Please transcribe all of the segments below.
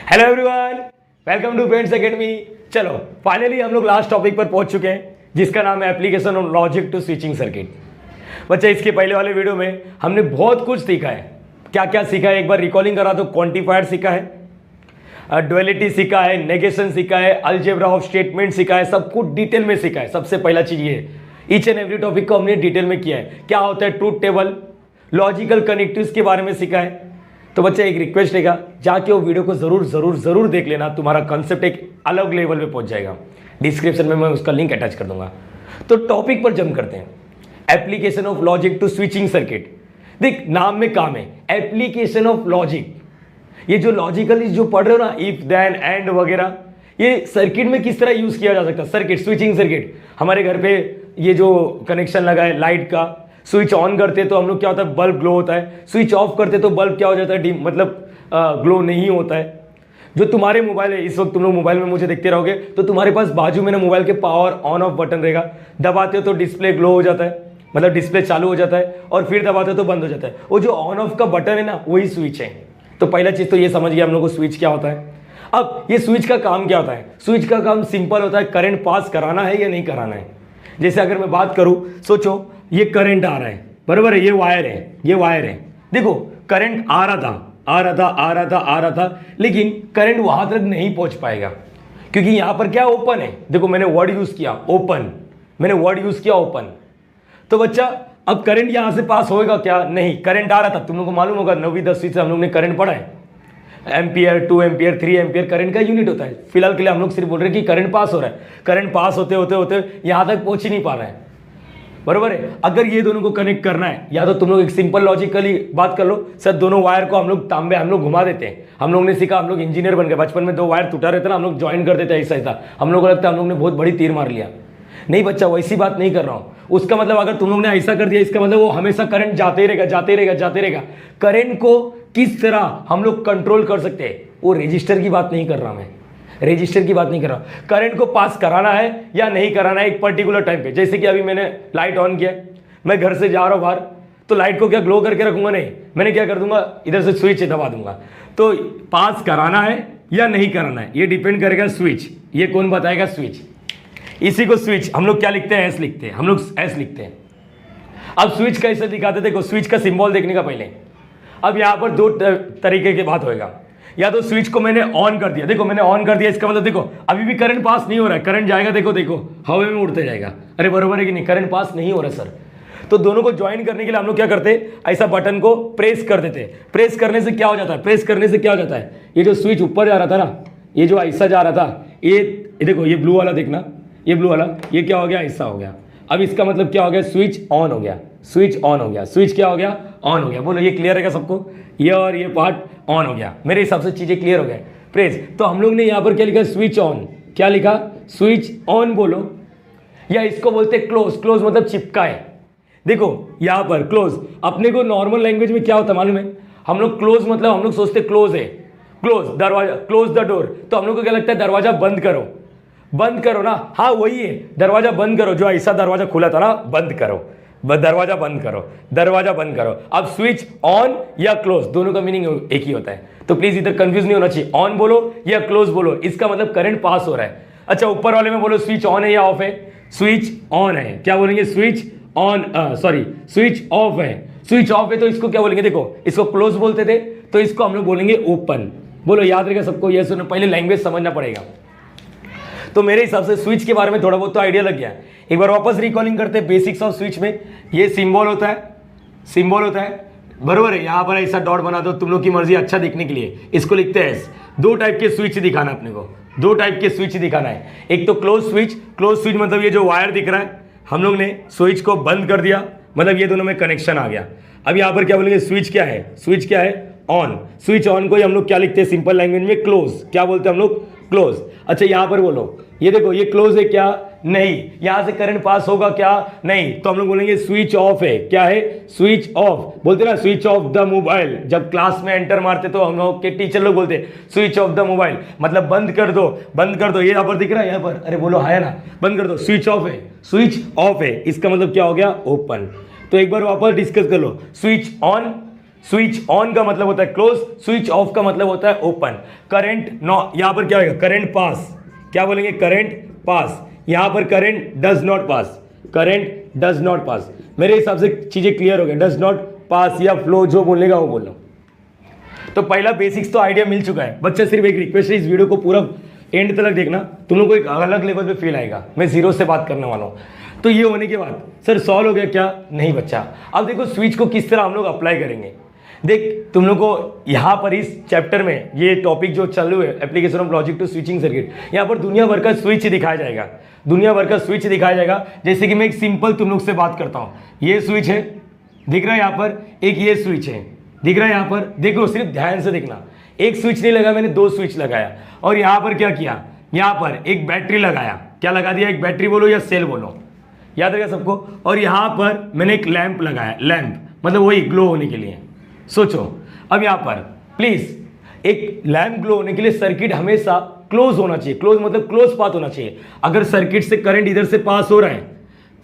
Hello everyone, welcome to paints academy. चलो finally हम लोग लास्ट टॉपिक पर पहुंच चुके हैं जिसका नाम है application of logic to switching circuit. बच्चा इसके पहले वाले वीडियो में हमने बहुत कुछ सीखा है। क्या क्या सीखा है एक बार रिकॉलिंग करा तो क्वांटिफायर सीखा है, ड्युअलिटी सीखा है, नेगेशन सीखा है, अलजेब्रा ऑफ स्टेटमेंट सीखा है, सब कुछ डिटेल में सीखा है। सबसे पहला चीज ये है, ईच एंड एवरी टॉपिक को हमने डिटेल में किया है। क्या होता है ट्रूथ टेबल, लॉजिकल कनेक्टिव्स के बारे में सीखा है। तो बच्चा एक रिक्वेस्ट रहेगा, जाके वो वीडियो को जरूर जरूर जरूर देख लेना, तुम्हारा कंसेप्ट एक अलग लेवल पे पहुंच जाएगा। डिस्क्रिप्शन में मैं उसका लिंक अटैच कर दूंगा। तो टॉपिक पर जंप करते हैं, application of logic to switching circuit. देख नाम में काम है, एप्लीकेशन ऑफ लॉजिक। ये जो लॉजिकली जो पढ़ रहे हो ना, इफ देन एंड वगैरह, ये सर्किट में किस तरह यूज किया जा सकता है। सर्किट, स्विचिंग सर्किट, हमारे घर पे ये जो कनेक्शन लगा है लाइट का, स्विच ऑन करते तो हम लोग क्या होता है, बल्ब ग्लो होता है। स्विच ऑफ करते तो बल्ब क्या हो जाता है, मतलब ग्लो नहीं होता है। जो तुम्हारे मोबाइल है, इस वक्त तुम लोग मोबाइल में मुझे देखते रहोगे तो तुम्हारे पास बाजू में ना मोबाइल के पावर ऑन ऑफ बटन रहेगा। दबाते हो तो डिस्प्ले ग्लो हो जाता है, मतलब डिस्प्ले चालू हो जाता है, और फिर दबाते हो तो बंद हो जाता है। वो जो ऑन ऑफ का बटन है ना, वही स्विच है। तो पहला चीज तो ये समझ गया हम लोग को स्विच क्या होता है। अब ये स्विच का काम क्या होता है। स्विच का काम सिंपल होता है, करंट पास कराना है या नहीं कराना है। जैसे अगर मैं बात करूं, सोचो ये करंट आ रहा है, बराबर है, ये वायर है, ये वायर है। देखो करंट आ रहा था, लेकिन करंट वहां तक नहीं पहुंच पाएगा क्योंकि यहां पर क्या ओपन है। देखो मैंने वर्ड यूज किया ओपन, ओपन। तो बच्चा अब करंट यहां से पास होएगा क्या, नहीं। करंट आ रहा था, तुम लोगों को मालूम होगा 9वीं 10वीं से हम लोग ने करंट पढ़ा है। एम्पियर, 2 एम्पियर, 3 एम्पियर करंट का यूनिट होता है। फिलहाल के लिए हम लोग सिर्फ बोल रहे हैं कि करंट पास हो रहा है। करंट पास होते होते होते यहां तक पहुंच ही नहीं पा रहा है, बरोबर है। अगर ये दोनों को कनेक्ट करना है, या तो तुम लोग एक सिंपल लॉजिकली बात कर लो, सर दोनों वायर को हम लोग तांबे हम लोग घुमा देते हैं। हम लोग ने सीखा, हम लोग इंजीनियर बन गए, बचपन में 2 वायर टूटा रहता ना, हम लोग ज्वाइन कर देते हैं ऐसा। हम लोग को लगता है हम लोग ने बहुत बड़ी तीर मार लिया। नहीं बच्चा, वैसी बात नहीं कर रहा हूं। उसका मतलब अगर तुम लोग ने ऐसा कर दिया, इसका मतलब वो हमेशा करंट जाते ही रहेगा। करंट को किस तरह हम लोग कंट्रोल कर सकते हैं, वो रजिस्टर की बात नहीं कर रहा मैं, करंट को पास कराना है या नहीं कराना है एक पर्टिकुलर टाइम पे। जैसे कि अभी मैंने लाइट ऑन किया, मैं घर से जा रहा हूं बाहर, तो लाइट को क्या ग्लो करके रखूंगा, नहीं। मैंने क्या कर दूंगा, इधर से स्विच दबा दूंगा। तो पास कराना है या नहीं कराना है, ये डिपेंड करेगा स्विच। ये कौन बताएगा, स्विच। इसी को स्विच हम लोग क्या लिखते हैं, एस लिखते हैं, हम लोग एस लिखते हैं। अब स्विच कैसे दिखाते, देखो स्विच का सिंबल देखने का पहले। अब यहां पर 2 तरीके की बात होएगा। या तो स्विच को मैंने ऑन कर दिया, देखो मैंने ऑन कर दिया, इसका मतलब देखो अभी भी करंट पास नहीं हो रहा है। करंट जाएगा, देखो हवा में उड़ते जाएगा। अरे बरोबर है कि नहीं, करंट पास नहीं हो रहा सर। तो दोनों को ज्वाइन करने के लिए हम लोग क्या करते हैं, ऐसा बटन को प्रेस कर देते हैं। प्रेस करने से क्या हो जाता है, ये जो स्विच ऊपर जा रहा था ना, ये जो ऐसा जा रहा था, ये देखो ये ब्लू वाला देखना, ये ब्लू वाला, ये क्या हो गया, ऐसा हो गया। अब इसका मतलब क्या हो गया, स्विच ऑन हो गया। स्विच क्या हो गया, ऑन हो गया। बोलो ये क्लियर है सबको, ये और ये पार्ट ऑन हो गया। मेरे हिसाब से चीजें क्लियर हो गए। प्रेस, तो हम लोग ने यहां पर क्या लिखा, स्विच ऑन। क्या लिखा, स्विच ऑन बोलो, या इसको बोलते क्लोज मतलब चिपका है। देखो यहां पर क्लोज, अपने को नॉर्मल लैंग्वेज में क्या होता है मालूम है, हम लोग क्लोज मतलब हम लोग सोचते क्लोज है, क्लोज दरवाजा, क्लोज द डोर। तो हम लोग को क्या लगता है, दरवाजा बंद करो ना। हाँ वही है, दरवाजा बंद करो। जो ऐसा दरवाजा खुला था ना, दरवाजा बंद करो। अब स्विच ऑन या क्लोज, दोनों का मीनिंग एक ही होता है। तो प्लीज इधर कंफ्यूज नहीं होना चाहिए, ऑन बोलो या क्लोज बोलो, इसका मतलब करंट पास हो रहा है। अच्छा ऊपर वाले में बोलो स्विच ऑन है या ऑफ है, स्विच ऑन है। क्या बोलेंगे, स्विच ऑन, स्विच ऑफ है। स्विच ऑफ है तो इसको क्या बोलेंगे, देखो इसको क्लोज बोलते थे, तो इसको हम लोग बोलेंगे ओपन। बोलो याद रहेगा सबको, ये सुनो, पहले लैंग्वेज समझना पड़ेगा। तो मेरे हिसाब से स्विच के बारे में थोड़ा बहुत तो आइडिया लग गया। एक बार वापस रिकॉलिंग करते हैं बेसिक्स ऑफ स्विच में। ये सिंबल होता है, बरोबर है। यहां पर ऐसा डॉट बना दो, तुम लोग की मर्जी, अच्छा दिखने के लिए। इसको लिखते हैं एस। 2 टाइप के स्विच दिखाना अपने को, 2 टाइप के स्विच दिखाना है। एक तो क्लोज स्विच मतलब ये जो वायर दिख रहा है, हम लोग ने स्विच को बंद कर दिया, मतलब ये दोनों में कनेक्शन आ गया। अब यहां पर क्या बोलेंगे, स्विच क्या है, ऑन। स्विच ऑन को ही हम लोग क्या लिखते हैं सिंपल लैंग्वेज में, क्लोज। क्या बोलते हैं हम लोग, क्लोज। अच्छा यहां पर बोलो, ये देखो ये क्लोज है क्या, नहीं। यहां से करंट पास होगा क्या, नहीं। तो हम लोग बोलेंगे स्विच ऑफ है। क्या है, स्विच ऑफ। बोलते ना स्विच ऑफ द मोबाइल, जब क्लास में एंटर मारते तो हम लोग के टीचर लोग बोलते स्विच ऑफ द मोबाइल, मतलब बंद कर दो। ये यहां पर दिख रहा है, यहां पर, अरे बोलो है ना, बंद कर दो। स्विच ऑफ है, इसका मतलब क्या हो गया, ओपन। तो एक बार वापस डिस्कस कर लो, स्विच ऑन स्विच ऑन का मतलब होता है क्लोज, स्विच ऑफ का मतलब होता है ओपन। करंट नॉ, यहां पर क्या होगा, करंट पास, क्या बोलेंगे, करंट पास। यहां पर current does not pass, current does not pass. मेरे हिसाब से चीजें क्लियर हो गई, डज नॉट पास या फ्लो, जो बोलने का वो बोल लो। तो पहला बेसिक्स तो आइडिया मिल चुका है बच्चा। सिर्फ एक रिक्वेस्ट है, इस वीडियो को पूरा एंड तक देखना, तुम लोग को एक अलग लेवल पे फील आएगा। मैं जीरो से बात करने वाला हूँ। तो ये होने के बाद सर सॉल्व हो गया क्या, नहीं बच्चा। अब देखो स्विच को किस तरह हम लोग अप्लाई करेंगे। देख तुम लोग को यहाँ पर इस चैप्टर में ये टॉपिक जो चल रहा है, application of logic to switching circuit, यहाँ पर दुनिया भर का स्विच दिखाया जाएगा, दुनिया भर का स्विच दिखाया जाएगा। जैसे कि मैं एक सिंपल तुम लोग से बात करता हूँ, ये स्विच है, दिख रहा है यहाँ पर, एक ये स्विच है, दिख रहा है यहाँ पर, देखो सिर्फ ध्यान से देखना। एक स्विच नहीं लगा मैंने, दो स्विच लगाया, और यहाँ पर क्या किया, यहाँ पर एक बैटरी लगाया, क्या लगा दिया, एक बैटरी बोलो या सेल बोलो, याद रहेगा सबको। और यहाँ पर मैंने एक लैंप लगाया, लैंप मतलब वही ग्लो होने के लिए। सोचो अब यहाँ पर प्लीज, एक लैंप ग्लो होने के लिए सर्किट हमेशा क्लोज होना चाहिए, क्लोज मतलब क्लोज पाथ होना चाहिए। अगर सर्किट से करंट इधर से पास हो रहा है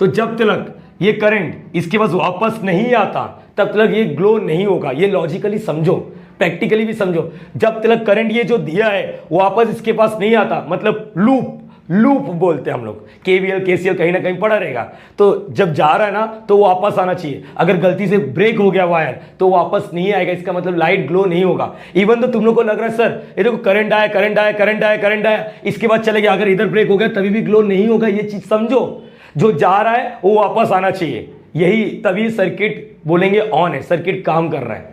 तो जब तक ये करंट इसके पास वापस नहीं आता तब तक ये ग्लो नहीं होगा। ये लॉजिकली समझो, प्रैक्टिकली भी समझो। जब तक करंट ये जो दिया है वापस इसके पास नहीं आता, मतलब लूप, लूप बोलते हैं हम लोग, केवीएल केसीएल कहीं ना कहीं पड़ा रहेगा। तो जब जा रहा है ना तो वापस आना चाहिए। अगर गलती से ब्रेक हो गया वायर तो वापस नहीं आएगा, इसका मतलब लाइट ग्लो नहीं होगा। इवन तो तुम लोग को लग रहा है सर ये देखो करंट आया, करंट आया, करंट आया, करंट आया, इसके बाद चले गया, अगर इधर ब्रेक हो गया तभी भी ग्लो नहीं होगा। ये चीज समझो, जो जा रहा है वो वापस आना चाहिए, यही तभी सर्किट बोलेंगे ऑन है, सर्किट काम कर रहा है।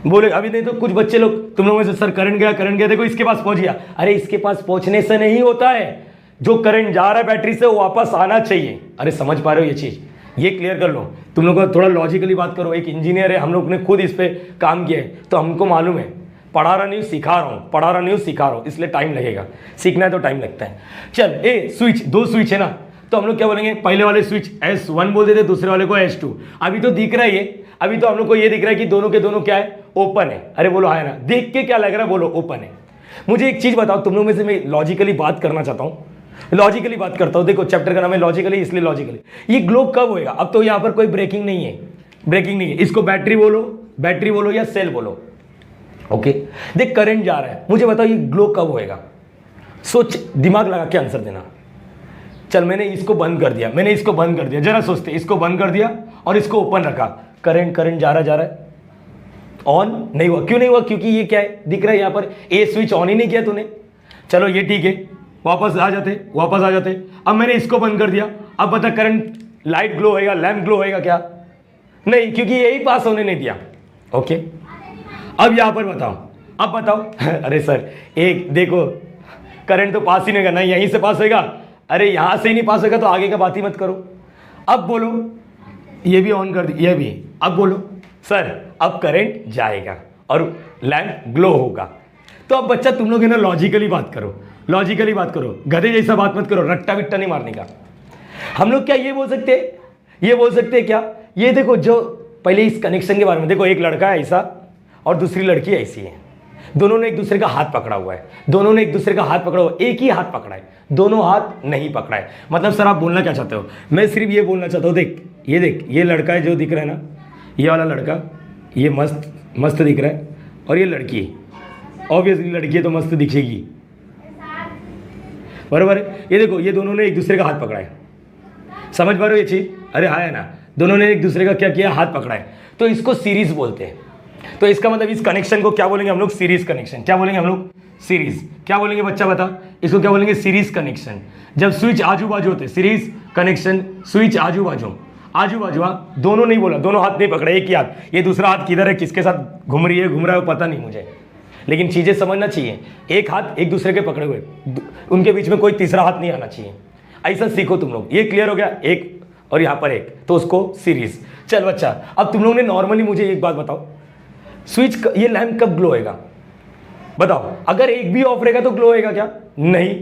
बोले अभी नहीं तो कुछ बच्चे लोग तुम लोगों में से सर करंट गया, करंट गया, देखो इसके पास पहुंच गया। अरे इसके पास पहुंचने से नहीं होता है, जो करंट जा रहा है बैटरी से वो वापस आना चाहिए। अरे समझ पा रहे हो ये चीज, ये क्लियर कर लो। तुम लोग थोड़ा लॉजिकली बात करो, एक इंजीनियर है, हम लोग ने खुद इस पे काम किया है तो हमको मालूम है। पढ़ा रहा नहीं सिखा रहा हूँ, पढ़ा रहा नहीं सिखा रहा हूँ, इसलिए टाइम लगेगा, सीखना है तो टाइम लगता है। चल ए स्विच, दो स्विच है ना, तो हम लोग क्या बोलेंगे, पहले वाले स्विच S1 बोल देते, दूसरे वाले को S2। अभी तो दिख रहा है ये, अभी तो हम लोग को ये दिख रहा है कि दोनों के दोनों क्या है, ओपन है। अरे बोलो हाँ है ना, देख के क्या लग रहा है, बोलो ओपन है। मुझे एक चीज बताओ, तुम लोग में से मैं लॉजिकली बात करना चाहता हूँ, लॉजिकली बात करता हूँ। देखो चैप्टर का नाम है लॉजिकली, इसलिए लॉजिकली। ये ग्लो कब होएगा, अब तो यहाँ पर कोई ब्रेकिंग नहीं है, ब्रेकिंग नहीं है। इसको बैटरी बोलो, बैटरी बोलो या सेल बोलो, ओके। देख करंट जा रहा है, मुझे बताओ ये ग्लो कब होएगा, सोच, दिमाग लगा के आंसर देना। चल मैंने इसको बंद कर दिया, मैंने इसको बंद कर दिया, जरा सोचते, इसको बंद कर दिया और इसको ओपन रखा, करंट करंट जा रहा है, ऑन नहीं हुआ। क्यों नहीं हुआ, क्योंकि ये क्या है, दिख रहा है यहाँ पर ए स्विच ऑन ही नहीं किया तूने। चलो ये ठीक है, वापस आ जाते, वापस आ जाते। अब मैंने इसको बंद कर दिया, अब बता करंट लाइट ग्लो होएगा, लैंप ग्लो होएगा क्या, नहीं, क्योंकि यही पास होने नहीं दिया, ओके। अब यहां पर बताओ, अब बताओ अरे सर एक देखो करंट तो पास ही नहीं करना, यहीं से पास होएगा, अरे यहां से ही नहीं पास होगा तो आगे का बात ही मत करो। अब बोलो ये भी ऑन कर दी, ये भी। अब बोलो सर अब करंट जाएगा और लैंप ग्लो होगा। तो अब बच्चा तुम लोग है ना लॉजिकली बात करो, लॉजिकली बात करो, गधे जैसा बात मत करो, रट्टा बिट्टा नहीं मारने का। हम लोग क्या ये बोल सकते हैं, ये बोल सकते हैं क्या, ये देखो जो पहले इस कनेक्शन के बारे में देखो, एक लड़का है ऐसा और दूसरी लड़की ऐसी है, दोनों ने एक दूसरे का हाथ पकड़ा हुआ है, दोनों ने एक दूसरे का हाथ पकड़ा हुआ है, एक ही हाथ पकड़ा है, दोनों हाथ नहीं पकड़ा है। मतलब सर आप बोलना क्या चाहते हो, मैं सिर्फ ये बोलना चाहता हूँ, देख ये लड़का है जो दिख रहा है ना, ये वाला लड़का, ये मस्त मस्त दिख रहा है, और ये लड़की, ऑब्वियसली लड़की है तो मस्त दिखेगी, बराबर है। ये देखो ये दोनों ने एक दूसरे का हाथ पकड़ा है, समझ पा रहे हो ये चीज, अरे हाँ है ना, दोनों ने एक दूसरे का क्या किया, हाथ पकड़ा है, तो इसको सीरीज बोलते हैं। तो इसका मतलब इस कनेक्शन को क्या बोलेंगे हम लोग, सीरीज कनेक्शन। क्या बोलेंगे हम लोग, सीरीज। क्या बोलेंगे बच्चा बता, इसको क्या बोलेंगे, सीरीज कनेक्शन। जब स्विच आजू बाजू होते, सीरीज कनेक्शन, स्विच आजू बाजू, आजू बाजू, हाँ दोनों नहीं बोला, दोनों हाथ नहीं पकड़ा, एक ही हाथ। ये दूसरा हाथ किधर है, किसके साथ घूम रही है, घूम रहा है पता नहीं मुझे, लेकिन चीजें समझना चाहिए। एक हाथ एक दूसरे के पकड़े हुए, उनके बीच में कोई तीसरा हाथ नहीं आना चाहिए, ऐसा सीखो तुम लोग। ये क्लियर हो गया, एक और यहाँ पर एक, तो उसको सीरीज। चल बच्चा अब तुम लोगों ने नॉर्मली मुझे एक बात बताओ, स्विच ये लैंप कब ग्लो होएगा बताओ, अगर एक भी ऑफ रहेगा तो ग्लो होएगा क्या, नहीं।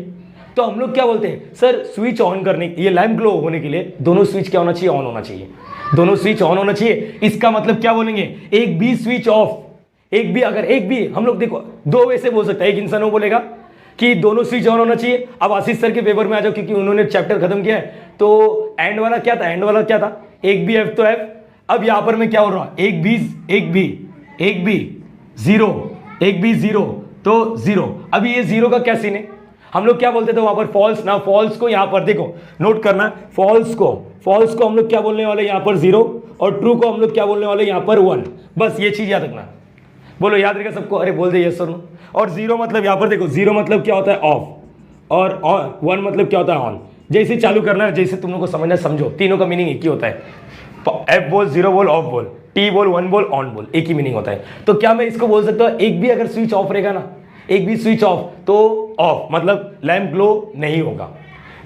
तो हम लोग क्या बोलते हैं, सर स्विच ऑन करने, ये लैंप ग्लो होने के लिए दोनों स्विच क्या होना चाहिए, ऑन होना चाहिए, दोनों स्विच ऑन होना चाहिए। इसका मतलब क्या बोलेंगे, एक भी स्विच ऑफ, एक भी, अगर एक भी, हम लोग देखो दो वे से बोल सकते हैं। एक इंसान वो बोलेगा कि दोनों स्विच ऑन होना चाहिए। अब आशीष सर के पेपर में आ जाओ, क्योंकि उन्होंने चैप्टर खत्म किया है। तो एंड वाला क्या था, एंड वाला क्या था, एक भी एफ तो एफ। अब यहां पर मैं क्या बोल रहा हूं, एक भी एक बी जीरो, एक बी जीरो तो जीरो। अभी ये जीरो का क्या सीन है, हम लोग क्या बोलते थे वहां पर फॉल्स ना, फॉल्स को यहां पर देखो नोट करना, फॉल्स को हम लोग क्या बोलने वाले यहां पर जीरो और ट्रू को हम लोग क्या बोलने वाले यहां पर वन। बस ये चीज याद रखना। बोलो याद रहेगा सबको, अरे बोल दे यस और नो। और जीरो मतलब यहां पर देखो, जीरो मतलब क्या होता है ऑफ और वन मतलब क्या होता है ऑन। जैसे चालू करना है, जैसे तुम लोग को समझना समझो, तीनों का मीनिंग एक ही होता है। एफ बोल, जीरो बोल, ऑफ बोल, टी बोल, वन बोल, ऑन बोल, एक ही मीनिंग होता है। तो क्या मैं इसको बोल सकता हूँ, एक भी अगर स्विच ऑफ रहेगा ना, एक भी स्विच ऑफ तो ऑफ, मतलब लैंप ग्लो नहीं होगा,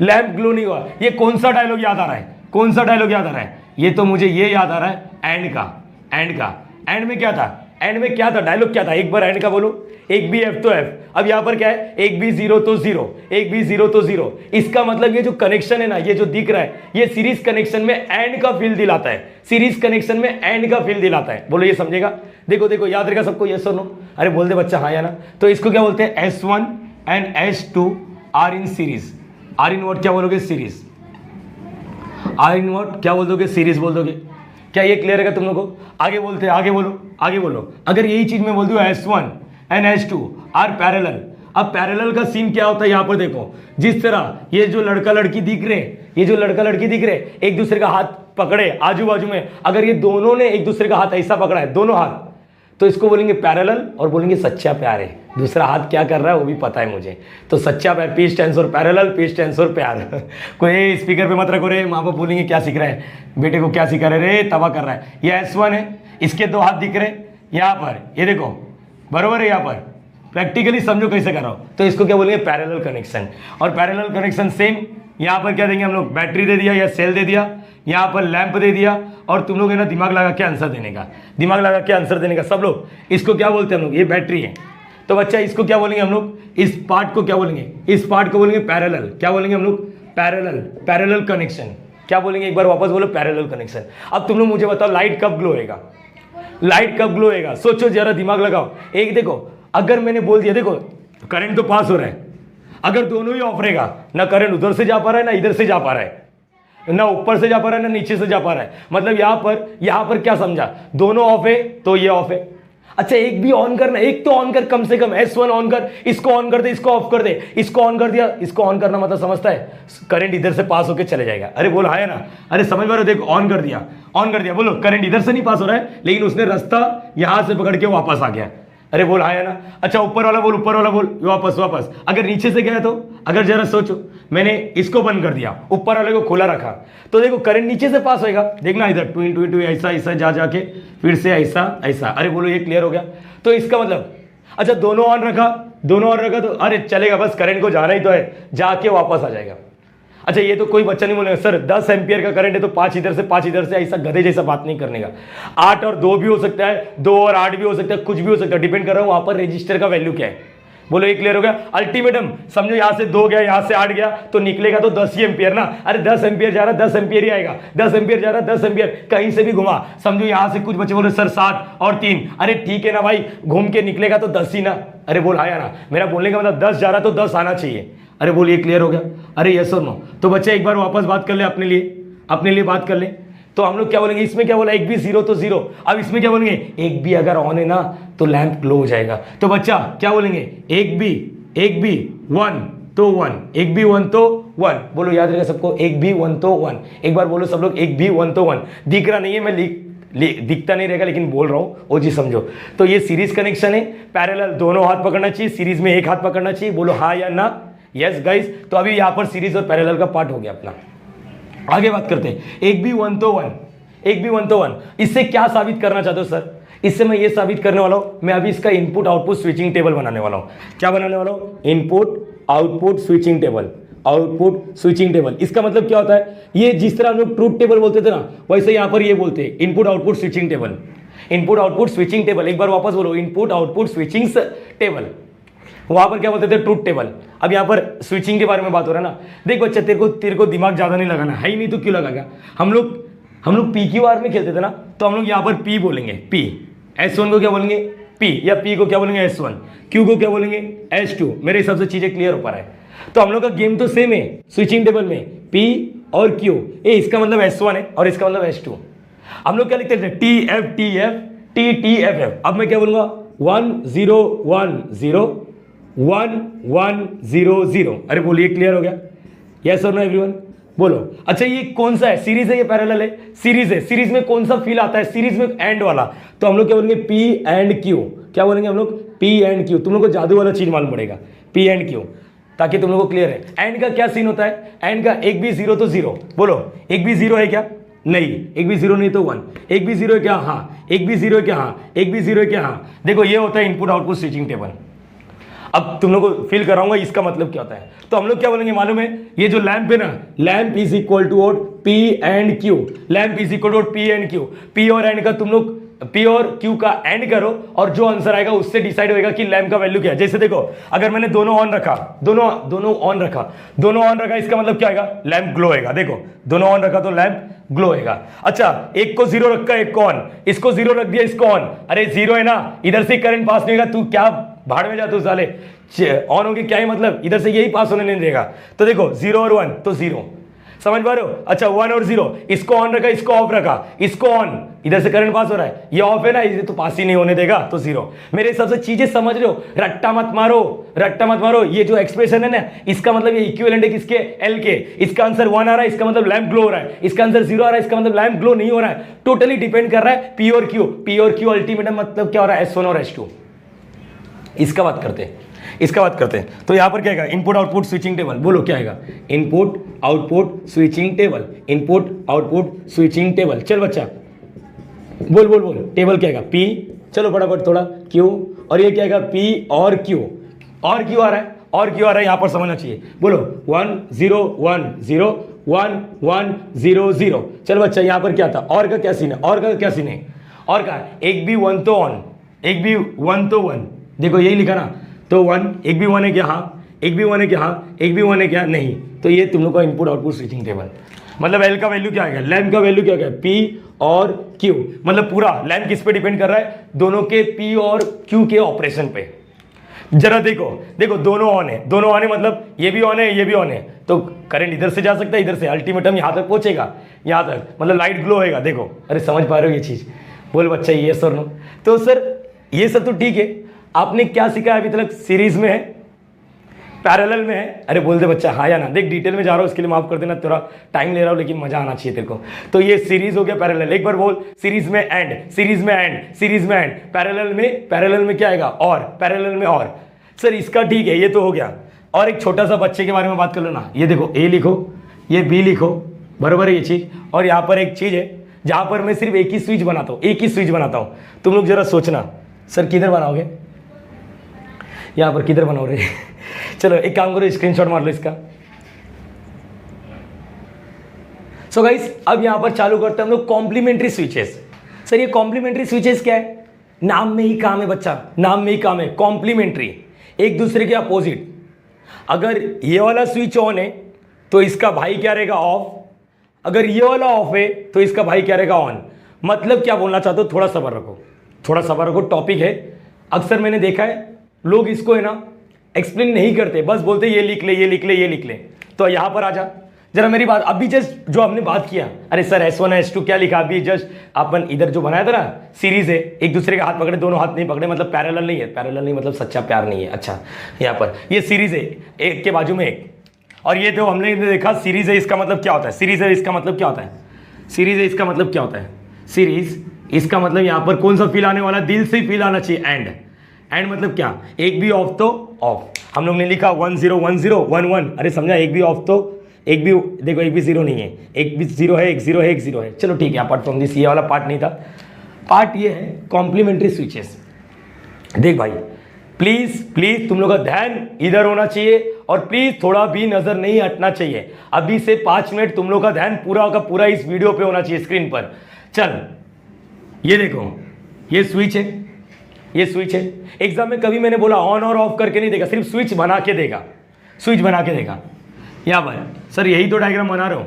लैंप ग्लो नहीं होगा। ये कौन सा डायलॉग याद आ रहा है, कौन सा डायलॉग याद आ रहा है, ये तो मुझे ये याद आ रहा है एंड का, एंड में क्या था, एंड में क्या था, डायलॉग क्या था, एक बार एंड का बोलो। एक भी एफ तो एफ, अब यहां पर क्या है, एक भी जीरो तो जीरो, एक भी जीरो तो जीरो। इसका मतलब ये जो कनेक्शन है ना, ये जो दिख रहा है, ये सीरीज कनेक्शन में एंड का फील दिलाता है, सीरीज कनेक्शन में एंड का फील दिलाता है। बोलो ये समझेगा, देखो देखो याद रहेगा सबको, यस और नो। अरे बोल दे बच्चा हाँ या ना। तो इसको क्या बोलते हैं, S1 and S2 are in series. Are in what क्या बोलोगे, सीरीज। आर इन व्हाट क्या बोल दोगे, सीरीज बोल दोगे। क्या ये क्लियर है तुम लोग को? आगे बोलते हैं, आगे बोलो, आगे बोलो। अगर यही चीज मैं बोल दूं S1 and S2 are parallel. अब पैरेलल का सीन क्या होता है, यहां पर देखो, जिस तरह ये जो लड़का लड़की दिख रहे, ये जो लड़का लड़की दिख रहे, एक दूसरे का हाथ पकड़े आजू बाजू में, अगर ये दोनों ने एक दूसरे का हाथ ऐसा पकड़ा है, दोनों हाथ, तो इसको बोलेंगे पैरेलल और बोलेंगे सच्चा प्यार है। दूसरा हाथ क्या कर रहा है वो भी पता है मुझे, तो सच्चा प्यार, P stands for parallel, P stands for प्यार। कोई स्पीकर पे मत रखो रे, माँ बाप बोलेंगे क्या सीख रहा है बेटे को, क्या सिखा रहे रे, तबाह कर रहा है। ये S1 है, इसके दो हाथ दिख रहे यहाँ पर, ये देखो बरोबर है, यहाँ पर प्रैक्टिकली समझो कैसे कर रहा हूं। तो इसको क्या बोलेंगे, पैरेलल कनेक्शन। और पैरेलल कनेक्शन सेम, यहां पर क्या देंगे हम लोग, बैटरी दे दिया या सेल दे दिया, यहां पर लैंप दे दिया, और तुम लोग है ना दिमाग लगा के आंसर देने का, दिमाग लगा के आंसर देने का सब लोग। इसको क्या बोलते हैं हम लोग, ये बैटरी है। तो बच्चा इसको क्या बोलेंगे हम लोग, इस पार्ट को क्या बोलेंगे, इस पार्ट को बोलेंगे पैरेलल। क्या बोलेंगे हम लोग, पैरेलल, पैरेलल कनेक्शन। क्या बोलेंगे एक बार वापस बोलो, पैरेलल कनेक्शन। अब तुम लोग मुझे बताओ लाइट कब ग्लो होएगा, लाइट कब ग्लो होएगा, सोचो जरा, दिमाग लगाओ। एक देखो, अगर मैंने बोल दिया, देखो करंट तो पास हो रहा है, अगर दोनों ही ऑफ रहेगा, ना करंट उधर से जा पा रहा है ना इधर से जा पा रहा है, ना ऊपर से जा पा रहा है ना नीचे से जा पा रहा है, मतलब यहां पर क्या समझा, दोनों ऑफ है तो ये ऑफ है। अच्छा एक भी ऑन करना, एक तो ऑन कर, कम से कम S1 ऑन कर, इसको ऑन कर दे, इसको ऑफ कर दे, इसको ऑन कर दिया, इसको ऑन करना मतलब समझता है करंट इधर से पास होकर चले जाएगा। अरे बोल हाँ है ना, अरे समझ पा रहे हो, देखो ऑन कर दिया, ऑन कर दिया, बोलो करंट इधर से नहीं पास हो रहा है, लेकिन उसने रास्ता यहां से पकड़ के वापस आ गया। अरे बोल हाँ है ना। अच्छा ऊपर वाला बोल, ऊपर वाला बोल, वापस वापस। अगर नीचे से गया तो, अगर जरा सोचो, मैंने इसको बंद कर दिया, ऊपर वाले को खुला रखा, तो देखो करंट नीचे से पास होएगा, देखना इधर टू इंटू इंटू ऐसा ऐसा जा जाके फिर से ऐसा ऐसा। अरे बोलो ये क्लियर हो गया। तो इसका मतलब, अच्छा दोनों ऑन रखा, दोनों ऑन रखा तो अरे चलेगा, बस करंट को जाना ही तो है, जाके वापस आ जाएगा। अच्छा ये तो कोई बच्चा नहीं बोलेगा सर 10 एम्पियर का करंट है तो 5 इधर से 5 इधर से, ऐसा गधे जैसा बात नहीं करने का। 8 और 2 भी हो सकता है, 2 और 8 भी हो सकता है, कुछ भी हो सकता है, डिपेंड कर रहा है वहां पर रजिस्टर का वैल्यू क्या है। बोलो ये क्लियर हो गया। अल्टीमेटम समझो, यहां से 2 गया, यहां से 8 गया, तो निकलेगा तो 10 ही एम्पियर ना। अरे 10 एम्पियर जा रहा, 10 एम्पियर ही आएगा, 10 एम्पियर जा रहा, 10 एम्पियर, कहीं से भी घुमा। समझो यहां से कुछ बच्चे बोले सर 7 और 3, अरे ठीक है ना भाई, घूम के निकलेगा तो 10 ही ना। अरे बोल आया ना, मेरा बोलने का मतलब 10 जा रहा तो 10 आना चाहिए। अरे बोल ये क्लियर हो गया। अरे यस और नो। तो बच्चे एक बार वापस बात कर ले, अपने लिए बात कर ले। तो हम लोग क्या बोलेंगे, इसमें क्या बोला, एक भी जीरो तो जीरो। अब इसमें क्या बोलेंगे, एक भी अगर ऑन है ना तो लैंप ग्लो हो जाएगा। तो बच्चा क्या बोलेंगे, एक भी 1 तो 1, एक भी 1 तो 1। बोलो याद रहेगा सबको, एक भी 1 तो 1। एक बार बोलो सब लोग, एक भी 1 तो 1। दिख रहा नहीं है, मैं दिखता नहीं रहेगा लेकिन बोल रहा हूं, वो जी समझो। तो ये सीरीज कनेक्शन है, पैरेलल दोनों हाथ पकड़ना चाहिए, सीरीज में एक हाथ पकड़ना चाहिए। बोलो हाँ या ना, यस गाइस। तो अभी यहां पर सीरीज और पैरेलल का पार्ट हो गया अपना। आगे बात करते हैं, एक भी 1 तो 1, एक भी 1 तो 1। इससे क्या साबित करना चाहते हो सर? इससे मैं ये साबित करने वाला हूं, मैं अभी इसका इनपुट आउटपुट स्विचिंग टेबल बनाने वाला हूं। क्या बनाने वाला हूं? Input output switching table, output switching table. इसका मतलब क्या होता है, ये जिस तरह हम लोग ट्रूथ टेबल बोलते थे ना, वैसे यहां पर ये बोलते हैं input output switching table, input output switching table. एक बार वापस बोलो, इनपुट आउटपुट स्विचिंग टेबल। वहां पर क्या बोलते थे, ट्रूथ टेबल। अब यहां पर स्विचिंग के बारे में बात हो रहा है ना। देख बच्चा, तेरे को दिमाग ज्यादा नहीं लगाना है ही नहीं, तो क्यों लगाएगा। हम लोग PQR में खेलते थे ना, तो हम लोग यहां पर P बोलेंगे, P। S1 को क्या बोलेंगे, P, या P को क्या बोलेंगे, S1। Q को क्या बोलेंगे, S2। मेरे हिसाब से चीजें क्लियर हो पा रहा है। तो हम लोग का गेम तो सेम है स्विचिंग टेबल में, P और Q। इसका मतलब S1 है और इसका मतलब S2। हम लोग क्या लिखते थे, TF TTFF। अब मैं क्या बोलूंगा 1 0 1 0 1 1 0 0। अरे बोलिए क्लियर हो गया? यस और नो एवरीवन? बोलो। अच्छा ये कौन सा है, सीरीज है ये पैरेलल है? सीरीज है। सीरीज में कौन सा फील आता है? सीरीज में एंड वाला। तो हम लोग क्या बोलेंगे P एंड Q। क्या बोलेंगे हम लोग? P and Q। तुम लोग को जादू वाला चीज मालूम पड़ेगा, P एंड Q, ताकि तुम लोग को क्लियर है। एंड का क्या सीन होता है? एंड का एक भी जीरो तो जीरो। बोलो एक भी जीरो है क्या? नहीं। एक भी जीरो नहीं तो 1। एक भी जीरो है क्या? हाँ। एक भी जीरो है क्या? हाँ। एक भी जीरो है क्या? हाँ। देखो ये होता है इनपुट आउटपुट स्विचिंग टेबल। अब तुम लोग को फील कराऊंगा इसका मतलब क्या होता है। तो हम लोग क्या बोलेंगे मालूम है? ये जो लैंप है ना, lamp is equal to P and Q। Lamp is equal to P and Q। P और एंड का तुम लोग P और Q का एंड करो और जो आंसर आएगा उससे डिसाइड होएगा कि लैंप का वैल्यू क्या है। जैसे देखो अगर मैंने दोनों ऑन रखा, दोनों ऑन रखा, इसका मतलब क्या आएगा? लैंप ग्लो होएगा। देखो दोनों ऑन रखा तो लैंप ग्लो होएगा। अच्छा एक को जीरो रखा, एक को ऑन, इसको जीरो रख दिया, इसको ऑन। अरे जीरो है ना, इधर से करंट पास नहीं होगा, तू क्या भाड़ में जा तू साले। ऑन होगी क्या ही मतलब, इधर से यही पास होने नहीं देगा। तो देखो 0 और 1 तो 0, समझ पा रहे हो? अच्छा 1 और 0, इसको ऑन रखा, इसको ऑफ रखा, इसको ऑन, इधर से करंट पास हो रहा है, ये ऑफ है ना, इसे तो पास ही नहीं होने देगा तो 0। मेरे हिसाब से चीजें समझ रहे हो? रट्टा मत मारो। ये जो एक्सप्रेशन है ना, इसका मतलब ये इक्विवेलेंट है किसके? L के। इसका आंसर 1 आ रहा है, इसका मतलब लैंप ग्लो हो रहा है। इसका आंसर 0 आ रहा है, इसका मतलब लैंप ग्लो नहीं हो रहा है। टोटली डिपेंड कर रहा है P और Q अल्टीमेट मतलब क्या हो रहा है? S1 और S2। इसका बात करते हैं। तो यहां पर क्या है? Input output switching table. बोलो क्या आएगा? Input output switching table. चल बच्चा बोल। टेबल क्या आएगा? P। चलो फटाफट थोड़ा Q। और ये क्या आएगा? P और Q आ रहा है, यहां पर समझना चाहिए। बोलो 1 0 1 0 1 1 0 0। चल बच्चा यहां पर क्या था? और का क्या सीन है? और का एक भी 1 तो ऑन, एक भी 1 तो 1। देखो यही लिखा ना, तो 1, एक भी 1 है क्या? हाँ। एक भी 1 है क्या? हाँ। एक भी 1 है क्या? नहीं। तो ये तुम लोग का इनपुट आउटपुट स्विचिंग टेबल। मतलब L का वैल्यू क्या आएगा? लैंप का वैल्यू क्या आएगा? P और Q। मतलब पूरा लैंप किस पे डिपेंड कर रहा है? दोनों के P और Q के ऑपरेशन पे। जरा देखो दोनों ऑन है मतलब ये भी ऑन है, ये भी ऑन है, तो करंट इधर से जा सकता है, इधर से, अल्टीमेटम यहां तक पहुंचेगा, यहां तक, मतलब लाइट ग्लो होएगा। देखो अरे समझ पा रहे हो ये चीज? बोल बच्चा ये सर नो। तो सर ये सब तो ठीक है, आपने क्या सीखा है अभी तक? सीरीज में है, पैरेलल में है? अरे बोल दे बच्चा हाँ या ना। देख डिटेल में जा रहा हूँ, इसके लिए माफ कर देना, थोड़ा टाइम ले रहा हूँ, लेकिन मजा आना चाहिए तेरे को। तो ये सीरीज हो गया, पैरेलल। एक बार बोल, सीरीज में एंड, पैरेलल में क्या आएगा? और, पैरेलल में और। सर इसका ठीक है, ये तो हो गया। और एक छोटा सा बच्चे के बारे में बात कर लो ना। ये देखो A लिखो, ये B लिखो, बराबर है ये चीज। और यहाँ पर एक चीज है जहां पर मैं सिर्फ एक ही स्विच बनाता हूँ, तुम लोग जरा सोचना सर किधर बनाओगे? यहाँ पर किधर बनाओगे? चलो एक काम करो, स्क्रीनशॉट मार लो इसका। सो गाइस अब यहां पर चालू करते हैं हम लोग कॉम्प्लीमेंट्री स्विचेस। सर ये कॉम्प्लीमेंट्री स्विचेस क्या है? नाम में ही काम है बच्चा, नाम में ही काम है। कॉम्प्लीमेंट्री, एक दूसरे के अपोजिट। अगर ये वाला स्विच ऑन है तो इसका भाई क्या रहेगा? ऑफ। अगर ये वाला ऑफ है तो इसका भाई क्या रहेगा? ऑन। मतलब क्या बोलना चाहते हो? थोड़ा सब्र रखो, टॉपिक है। अक्सर मैंने देखा है लोग इसको है ना एक्सप्लेन नहीं करते, बस बोलते ये लिख ले। तो यहां पर आजा जरा मेरी बात। अभी जस्ट जो हमने बात किया, अरे सर S1 S2 क्या लिखा? अभी जस्ट अपन इधर जो बनाया था ना, सीरीज है, एक दूसरे का हाथ पकड़े, दोनों हाथ नहीं पकड़े, मतलब पैरेलल नहीं मतलब सच्चा प्यार नहीं है। अच्छा यहाँ पर ये सीरीज है, एक के बाजू में एक। और ये जो हमने देखा सीरीज है, इसका मतलब क्या होता है? सीरीज इसका मतलब क्या सीरीज इसका मतलब यहाँ पर कौन सा फील आने वाला? दिल से फील आना चाहिए। एंड मतलब क्या? एक भी ऑफ तो ऑफ। हम लोग ने लिखा 1 0 1 0 1 1। अरे समझा? एक भी ऑफ तो एक भी, देखो एक भी 0 नहीं है, एक भी 0 है, एक 0 है, एक 0 है। चलो ठीक है, अपार्ट फ्रॉम दिस ये वाला पार्ट नहीं था। पार्ट ये है कॉम्प्लीमेंट्री स्विचेस। देख भाई प्लीज तुम लोग का ध्यान इधर होना चाहिए और प्लीज थोड़ा भी नजर नहीं हटना चाहिए। अभी से 5 मिनट तुम लोग का ध्यान पूरा का पूरा इस वीडियो पे होना चाहिए, स्क्रीन पर। चल ये देखो, ये स्विच है। एग्जाम में कभी मैंने बोला ऑन और ऑफ करके नहीं देगा, सिर्फ स्विच बना के देगा। यहाँ पर सर यही तो डायग्राम बना रहा हूं।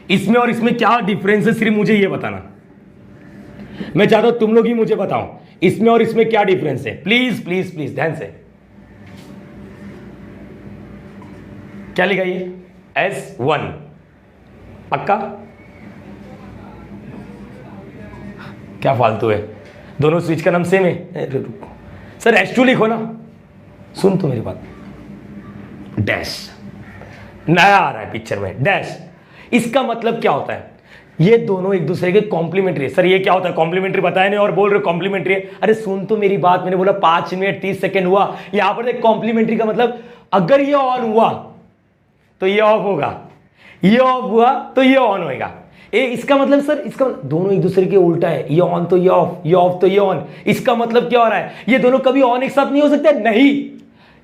इसमें और इसमें क्या डिफरेंस है सिर्फ मुझे ये बताना। मैं चाहता हूं तुम लोग ही मुझे बताओ इसमें और इसमें क्या डिफरेंस है। प्लीज ध्यान से। क्या लिखा ये? S1 पक्का? क्या फालतू है? दोनों स्विच का नाम सेम है। अरे रुको सर, S2 लिखो ना। सुन तो मेरी बात, डैश नया आ रहा है पिक्चर में, डैश। इसका मतलब क्या होता है? ये दोनों एक दूसरे के कॉम्प्लीमेंट्री है। सर ये क्या होता है? कॉम्प्लीमेंट्री बताया नहीं और बोल रहे कॉम्प्लीमेंट्री है। अरे सुन तो मेरी बात, मैंने बोला 5 मिनट 30 सेकंड हुआ। यहां पर देख, कॉम्प्लीमेंट्री का मतलब अगर ये ऑन हुआ तो ये ऑफ होगा, ये ऑफ हुआ तो ये ऑन होएगा। इसका मतलब सर, इसका दोनों एक दूसरे के उल्टा है। ये ऑन तो ये ऑफ, ये ऑफ तो ये ऑन। इसका मतलब क्या हो रहा है? ये दोनों कभी ऑन एक साथ नहीं हो सकते? नहीं।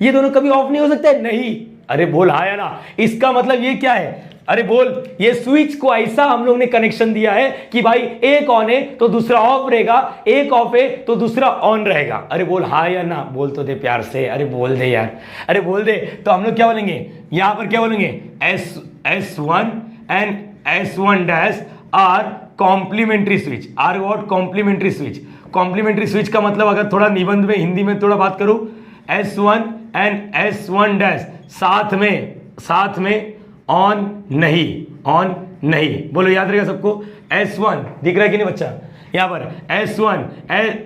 ये दोनों कभी ऑफ नहीं हो सकते? नहीं। अरे बोल हाँ या ना। इसका मतलब ये क्या है? अरे बोल, ये स्विच को ऐसा हम लोग ने कनेक्शन दिया है कि भाई एक ऑन है तो दूसरा ऑफ रहेगा, एक ऑफ है तो दूसरा ऑन रहेगा। अरे बोल हाँ या ना, बोल तो दे प्यार से। अरे बोल दे यार, अरे बोल दे। तो हम लोग क्या बोलेंगे यहां पर? क्या बोलेंगे? S1 and S1 dash are complementary switch. Are what? Complementary switch. Complementary switch का मतलब अगर थोड़ा निबंध में हिंदी में थोड़ा बात करूं, S1 एंड S1 डैश साथ में ऑन नहीं, ऑन नहीं। बोलो याद रहेगा सबको। S1 दिख रहा है कि नहीं बच्चा? यहां पर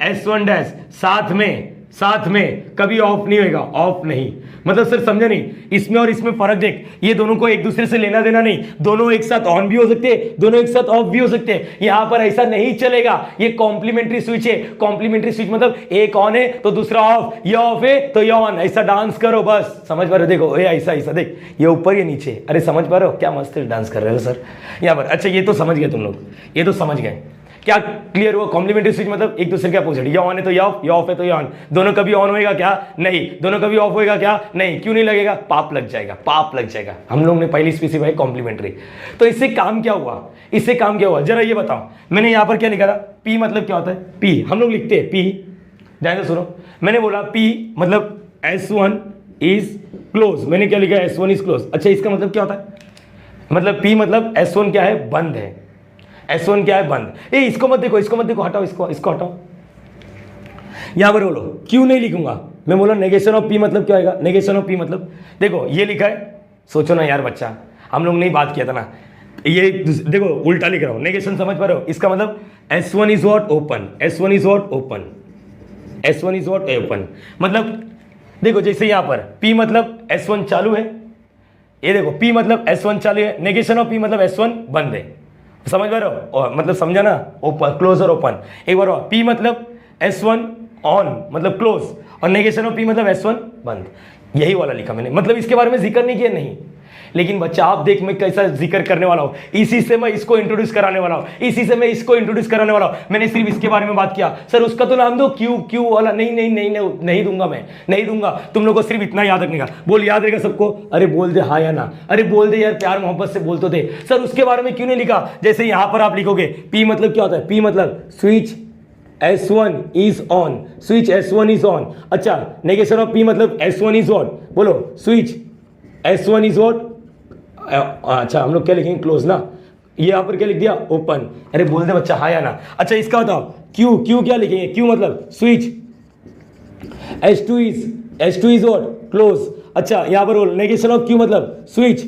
S1 डैश साथ में कभी ऑफ नहीं होगा, ऑफ नहीं। मतलब सर समझा नहीं? इसमें और इसमें फर्क देख। ये दोनों को एक दूसरे से लेना देना नहीं। दोनों एक साथ ऑन भी हो सकते हैं, दोनों एक साथ ऑफ भी हो सकते हैं। यहां पर ऐसा नहीं चलेगा। ये कॉम्प्लीमेंट्री स्विच है। कॉम्प्लीमेंट्री स्विच मतलब एक ऑन है तो दूसरा ऑफ, ये ऑफ है तो ये ऑन। ऐसा डांस करो बस। समझ पा रहे हो? देखो ये ऐसा देख, ये ऊपर ये नीचे। अरे समझ पा रहे हो? क्या मस्त डांस कर रहे हो सर यहां पर। अच्छा ये तो समझ गए तुम लोग, ये तो समझ गए। क्या क्लियर हुआ? कॉम्प्लीमेंट्री स्विच मतलब एक दूसरे के अपोजिट। ये ऑन है तो ये ऑफ है तो ये ऑन। दोनों कभी ऑन होएगा क्या? नहीं। दोनों कभी ऑफ होएगा क्या? नहीं। क्यों नहीं लगेगा? पाप लग जाएगा, पाप लग जाएगा। हम लोग ने पहले स्पेसिफाई कॉम्प्लीमेंट्री। तो इससे काम क्या हुआ? इससे काम क्या हुआ जरा ये बताओ। मैंने यहां पर क्या लिखा था? पी मतलब क्या होता है? पी हम लोग लिखते हैं पी, ध्यान से सुनो। मैंने बोला पी मतलब S1 इज क्लोज। मैंने क्या लिखा? S1 is close. अच्छा इसका मतलब क्या होता है? मतलब पी मतलब S1 क्या है? बंद है। S1 क्या है? बंद। इसको मत देखो, इसको मत देखो, हटाओ इसको हटाओ। यहां पर बोलो क्यों नहीं लिखूंगा मैं? बोला नेगेशन ऑफ पी मतलब क्या आएगा? नेगेशन ऑफ पी मतलब देखो ये लिखा है। सोचो ना यार बच्चा, हम लोग नहीं बात किया था ना। ये देखो उल्टा लिख रहा हूं। नेगेशन समझ पा रहे हो? इसका मतलब S1 is what? Open. S1 is what? Open. S1 is what? Open. मतलब देखो जैसे यहां पर P मतलब S1 चालू है। ये देखो P मतलब S1 चालू है। नेगेशन ऑफ P मतलब S1 बंद है। समझ पा रहे हो? मतलब समझा ना? ओपन, क्लोज और ओपन। एक बार P मतलब S1 ऑन मतलब क्लोज, और नेगेशन ऑफ P मतलब S1 बंद। यही वाला लिखा मैंने। मतलब इसके बारे में जिक्र नहीं किया, नहीं। लेकिन बच्चा आप देख मैं कैसा जिक्र करने वाला हूं। इसी से मैं इसको इंट्रोड्यूस कराने वाला हूं, इसी से मैं इसको इंट्रोड्यूस कराने वाला हूं। मैंने सिर्फ इसके बारे में बात किया। सर उसका तो नाम दो, क्यू वाला। नहीं दूंगा मैं, नहीं दूंगा। तुम लोग को सिर्फ इतना याद रखने का। बोल याद रहेगा सबको? अरे बोल दे हाँ या ना। अरे बोल दे यार, प्यार मोहब्बत से बोल तो दे। सर उसके बारे में क्यों नहीं लिखा? जैसे यहां पर आप लिखोगे पी मतलब क्या होता है? पी मतलब switch S1 is on, switch S1 is on. अच्छा नेगेशन ऑफ P मतलब S1 इज ऑन। बोलो स्विच S1 इज ऑन। अच्छा हम लोग क्या लिखेंगे? क्लोज ना। ये यहां पर क्या लिख दिया? ओपन। अरे बोल दे बच्चा हाँ या ना। अच्छा इसका बताओ क्यू क्या लिखेंगे? क्यू मतलब switch S2 is what? Close. अच्छा यहां पर बोल नेगेशन ऑफ Q मतलब switch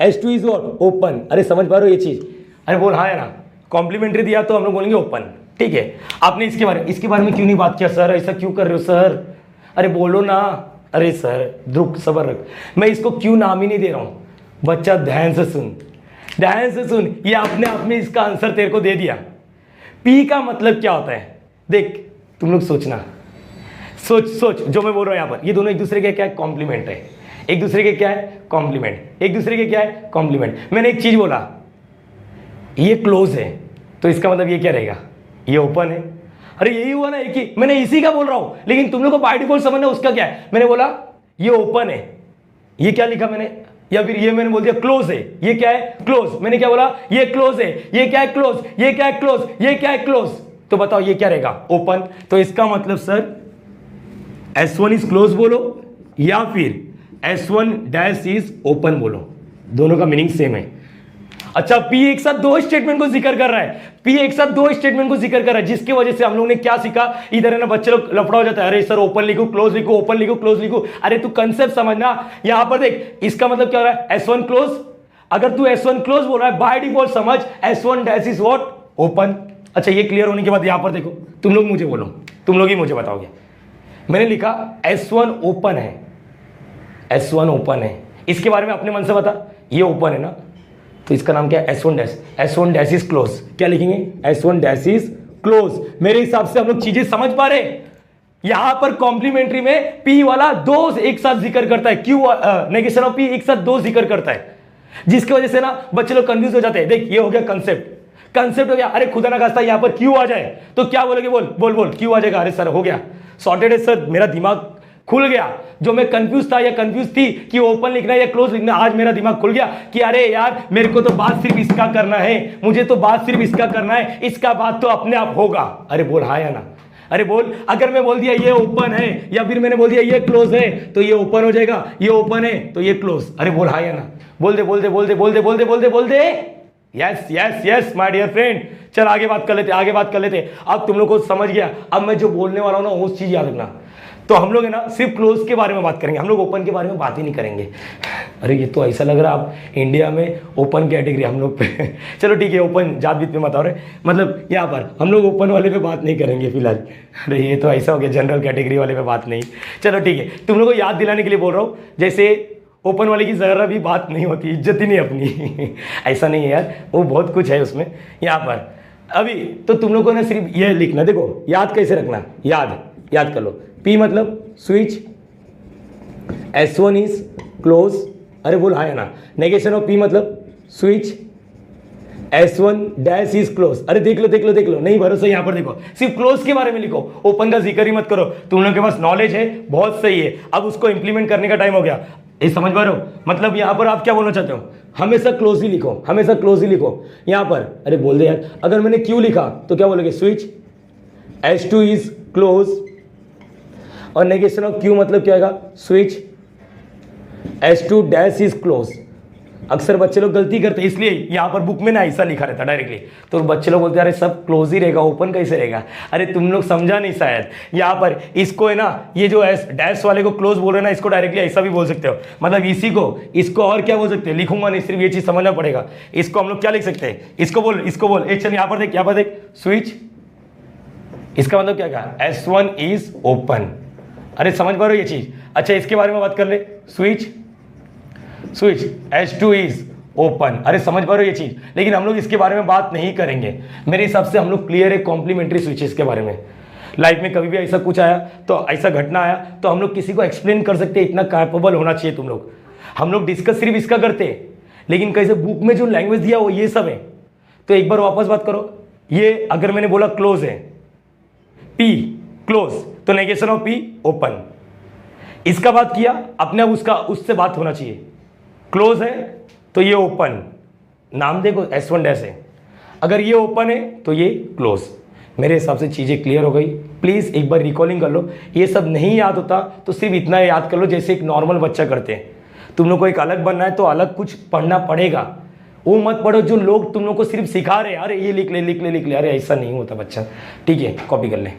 S2 is what? Open. अरे समझ पा रहे हो ये चीज? अरे बोल हाँ या ना। कॉम्प्लीमेंट्री दिया तो हम लोग बोलेंगे ओपन, ठीक है। आपने इसके बारे में क्यों नहीं बात किया? सर ऐसा क्यों कर रहे हो सर? अरे बोलो ना। अरे सर रुक, सबर रख। मैं इसको क्यों नाम ही नहीं दे रहा हूं। बच्चा ध्यान से सुन। ये अपने आप में इसका आंसर तेरे को दे दिया। पी का मतलब क्या होता है? देख तुम लोग सोचना, सोच जो मैं बोल रहा हूं यहां पर। ये दोनों एक दूसरे के क्या है? कॉम्प्लीमेंट है। एक दूसरे के क्या है? कॉम्प्लीमेंट। एक दूसरे के क्या है? कॉम्प्लीमेंट। मैंने एक चीज बोला ये क्लोज है तो इसका मतलब ये क्या रहेगा? ये ओपन है। अरे यही हुआ ना एक ही, मैंने इसी का बोल रहा हूं। लेकिन तुम लोग को बाय डिफॉल्ट समझना उसका क्या है। मैंने बोला ये ओपन है, ये क्या लिखा मैंने? या फिर ये मैंने बोल दिया क्लोज है। ये क्या है? क्लोज। मैंने क्या बोला? ये क्लोज है। ये क्या है? क्लोज। ये क्या है? क्लोज। ये क्या है? क्लोज। तो बताओ ये क्या रहेगा? ओपन। तो इसका मतलब सर S1 इज क्लोज बोलो या फिर S1 डैश इज ओपन बोलो, दोनों का मीनिंग सेम है। अच्छा P एक साथ दो स्टेटमेंट को जिक्र कर रहा है। P एक साथ दो स्टेटमेंट को जिक्र कर रहा है, जिसकी वजह से हम लोग ने क्या सीखा? इधर है ना बच्चे लोग लफड़ा हो जाता है। अरे सर ओपन लिखो, क्लोज लिखो, ओपन लिखो, क्लोज लिखो। अरे तू कंसेप्ट समझना। यहां पर देख इसका मतलब क्या हो रहा है? S1 close. अगर तू S1 क्लोज बोल रहा है बाय डिफॉल्ट समझ S1 dash is what? Open. अच्छा ये क्लियर होने के बाद यहाँ पर देखो, तुम लोग मुझे बोलो, तुम लोग ही मुझे बताओगे। मैंने लिखा S1 ओपन है, S1 ओपन है, इसके बारे में अपने मन से बता, ये ओपन है ना, तो इसका नाम क्या है? S1 dash, S1 dash is close. क्या लिखेंगे? S1 dash is close. मेरे हिसाब से हम लोग चीजें समझ पा रहे। यहां पर कॉम्प्लीमेंट्री में P वाला दो एक साथ जिक्र करता है, Q नेगेशन ऑफ P एक साथ दो जिक्र करता है, जिसकी वजह से ना बच्चे लोग कंफ्यूज हो जाते हैं। देख ये हो गया कंसेप्ट हो गया। अरे खुदा ना खास्ता यहाँ पर Q आ जाए तो क्या बोलोगे? बोल Q आ जाएगा। अरे सर हो गया, सॉर्टेड है सर, मेरा दिमाग खुल गया। जो मैं कंफ्यूज था या कंफ्यूज थी कि ओपन लिखना है या क्लोज लिखना, आज मेरा दिमाग खुल गया कि अरे यार मेरे को तो बात सिर्फ इसका करना है, मुझे तो बात सिर्फ इसका करना है, इसका बात तो अपने आप होगा। अरे बोल हाँ या ना? अरे बोल, अगर मैं बोल दिया ये ओपन है या फिर मैंने बोल दिया ये क्लोज है तो ये ओपन हो जाएगा, ये ओपन है तो ये क्लोज। अरे बोल हाँ या ना? बोल दे। Yes yes yes my dear friend. चल आगे बात कर लेते। अब तुम लोग को समझ गया। अब मैं जो बोलने वाला हूं ना वो चीज याद रखना। तो हम लोग है ना सिर्फ क्लोज के बारे में बात करेंगे, हम लोग ओपन के बारे में बात ही नहीं करेंगे। अरे ये तो ऐसा लग रहा है आप इंडिया में ओपन कैटेगरी हम लोग पे चलो ठीक है, ओपन जात बीत में मत आ रहे, मतलब यहाँ पर हम लोग ओपन वाले पे बात नहीं करेंगे फिलहाल। अरे ये तो ऐसा हो गया, जनरल कैटेगरी वाले पे बात नहीं। चलो ठीक है, तुम लोग को याद दिलाने के लिए बोल रहा हूँ, जैसे ओपन वाले की ज़रा भी बात नहीं होती, इज्जत ही नहीं अपनी ऐसा नहीं है यार, वो बहुत कुछ है उसमें। यहाँ पर अभी तो तुम लोग को ना सिर्फ ये लिखना, देखो याद कैसे रखना, याद कर लो। P मतलब स्विच, S1 इज क्लोज। अरे बोल हाँ या ना? नेगेशन ऑफ P मतलब switch, S1 dash is close. अरे देख लो, नहीं भरोसा यहाँ पर देखो, सिर्फ क्लोज के बारे में लिखो, ओपन का जिक्र ही मत करो। तुम लोगों के पास नॉलेज है, बहुत सही है, अब उसको इंप्लीमेंट करने का टाइम हो गया। ये समझ पा रहे हो? मतलब यहाँ पर आप क्या बोलना चाहते हो? हमेशा क्लोज ही लिखो यहाँ पर। अरे बोल दे यार, अगर मैंने Q लिखा तो क्या बोलोगे? स्विच, S2 इज क्लोज, और नेगेशन ऑफ Q मतलब क्या आएगा? Switch, S2 dash is close. अक्सर बच्चे लोग गलती करते हैं, इसलिए यहाँ पर बुक में ना ऐसा लिखा रहता डायरेक्टली, तो बच्चे लोग बोलते हैं अरे सब क्लोज ही रहेगा, ओपन कैसे रहेगा? अरे तुम लोग समझा नहीं शायद। यहाँ पर इसको है ना, ये जो डैश वाले को क्लोज बोल रहे हैं ना, इसको डायरेक्टली ऐसा भी बोल सकते हो, मतलब इसी को, इसको और क्या बोल सकते हैं? लिखूंगा नहीं, सिर्फ ये चीज़ समझना पड़ेगा। इसको हम लोग क्या लिख सकते हैं? इसको बोल एक चल यहाँ पर देख स्विच, इसका मतलब क्या कहा? S1 is open. अरे समझ पा रहे हो ये चीज़? अच्छा इसके बारे में बात कर ले, स्विच S2 इज ओपन। अरे समझ पा रहे हो ये चीज? लेकिन हम लोग इसके बारे में बात नहीं करेंगे। मेरे हिसाब से हम लोग क्लियर है कॉम्प्लीमेंट्री स्विचेस के बारे में। लाइफ में कभी भी ऐसा कुछ आया, तो ऐसा घटना आया, तो हम लोग किसी को एक्सप्लेन कर सकते हैं, इतना कैपेबल होना चाहिए तुम लोग। हम लोग डिस्कस सिर्फ इसका करते हैं, लेकिन कैसे बुक में जो लैंग्वेज दिया वो ये सब है। तो एक बार वापस बात करो, ये अगर मैंने बोला क्लोज है, P क्लोज, तो नेगेशन ऑफ P ओपन। इसका बात किया, अपने आप उसका उससे बात होना चाहिए। क्लोज है तो ये ओपन, नाम देखो S1 डैश है, अगर ये ओपन है तो ये क्लोज। मेरे हिसाब से चीज़ें क्लियर हो गई। प्लीज़ एक बार रिकॉलिंग कर लो, ये सब नहीं याद होता तो सिर्फ इतना याद कर लो जैसे एक नॉर्मल बच्चा करते हैं। तुम लोग को एक अलग बनना है तो अलग कुछ पढ़ना पड़ेगा, वो मत पढ़ो जो लोग तुम लोग को सिर्फ सिखा रहे हैं, अरे ये लिख ले, अरे ऐसा नहीं होता बच्चा। ठीक है, कॉपी कर ले।